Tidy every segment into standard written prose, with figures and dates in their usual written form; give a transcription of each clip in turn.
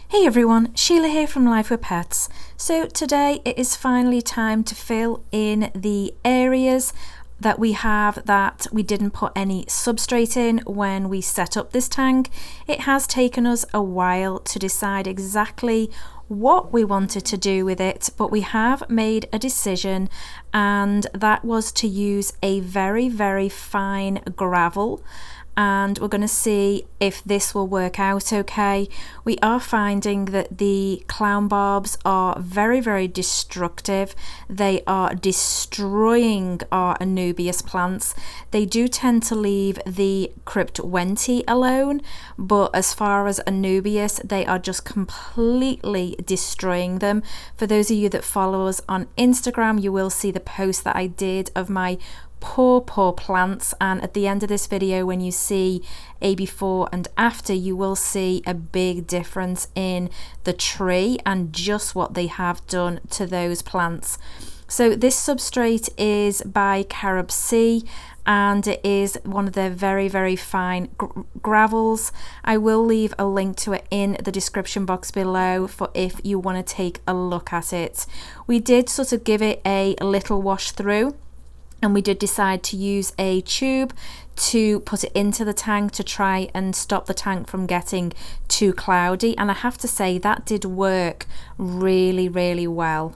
Hey everyone, Sheila here from Life with Pets. So today it is finally time to fill in the areas that we have that we didn't put any substrate in when we set up this tank. It has taken us a while to decide exactly what we wanted to do with it, but we have made a decision, and that was to use a very fine gravel. And we're going to see if this will work out okay. We are finding that the clown barbs are very destructive. They are destroying our Anubias plants. They do tend to leave the cryptwentii alone, but as far as Anubias, they are just completely destroying them. For those of you that follow us on Instagram, you will see the post that I did of my poor plants, and at the end of this video, when you see a before and after, you will see a big difference in the tree and just what they have done to those plants. So this substrate is by Barbs, and it is one of their very fine gravels. I will leave a link to it in the description box below for if you want to take a look at it. We did sort of give it a little wash through, and we did decide to use a tube to put it into the tank to try and stop the tank from getting too cloudy, and I have to say that did work really well.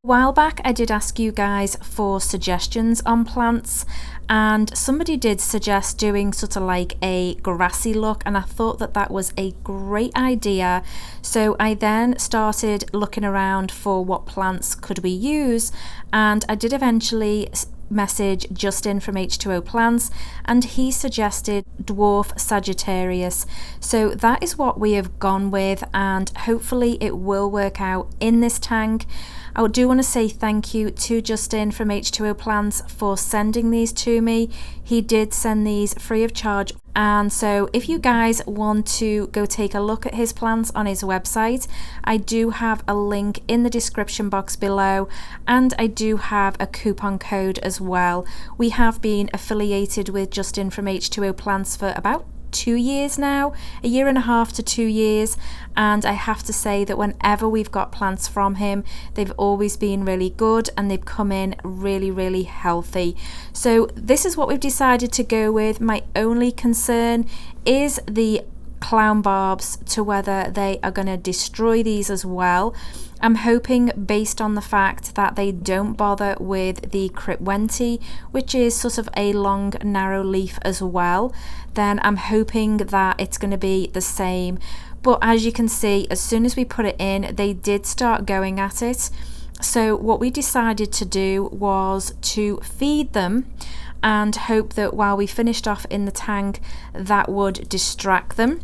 A while back I did ask you guys for suggestions on plants, and somebody did suggest doing sort of like a grassy look, and I thought that that was a great idea. So I then started looking around for what plants could we use, and I did eventually message Justin from H2O Plants, and he suggested Dwarf Sagittarius. So that is what we have gone with, and hopefully it will work out in this tank. I do want to say thank you to Justin from H2O Plants for sending these to me. He did send these free of charge, and so if you guys want to go take a look at his plants on his website, I do have a link in the description box below, and I do have a coupon code as well. We have been affiliated with Justin from H2O Plants for about 2 years now, a year and a half to 2 years, and I have to say that whenever we've got plants from him, they've always been really good and they've come in really healthy. So this is what we've decided to go with. My only concern is the clown barbs, to whether they are going to destroy these as well. I'm hoping, based on the fact that they don't bother with the cryptwentii, which is sort of a long narrow leaf as well, then I'm hoping that it's going to be the same. But as you can see, as soon as we put it in, they did start going at it. So what we decided to do was to feed them and hope that while we finished off in the tank, that would distract them.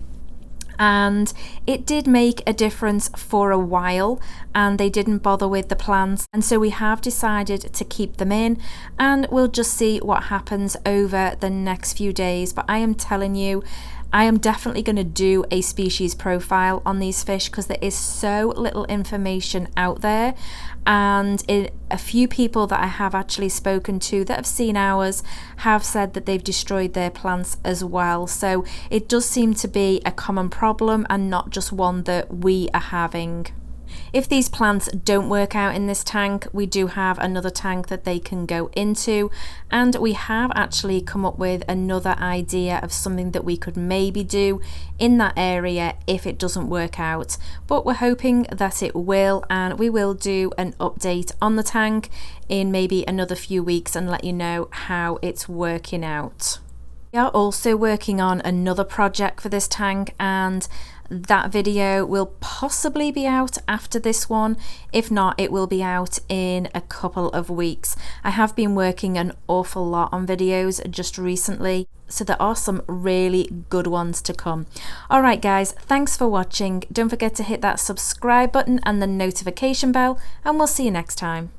And it did make a difference for a while, and they didn't bother with the plants, and so we have decided to keep them in, and we'll just see what happens over the next few days. But I am telling you, I am definitely going to do a species profile on these fish because there is so little information out there, and a few people that I have actually spoken to that have seen ours have said that they've destroyed their plants as well. So it does seem to be a common problem and not just one that we are having. If these plants don't work out in this tank, we do have another tank that they can go into, and we have actually come up with another idea of something that we could maybe do in that area if it doesn't work out. But we're hoping that it will, and we will do an update on the tank in maybe another few weeks and let you know how it's working out. We are also working on another project for this tank, and that video will possibly be out after this one. If not, it will be out in a couple of weeks. I have been working an awful lot on videos just recently, so there are some really good ones to come. Alright guys, thanks for watching. Don't forget to hit that subscribe button and the notification bell, and we'll see you next time.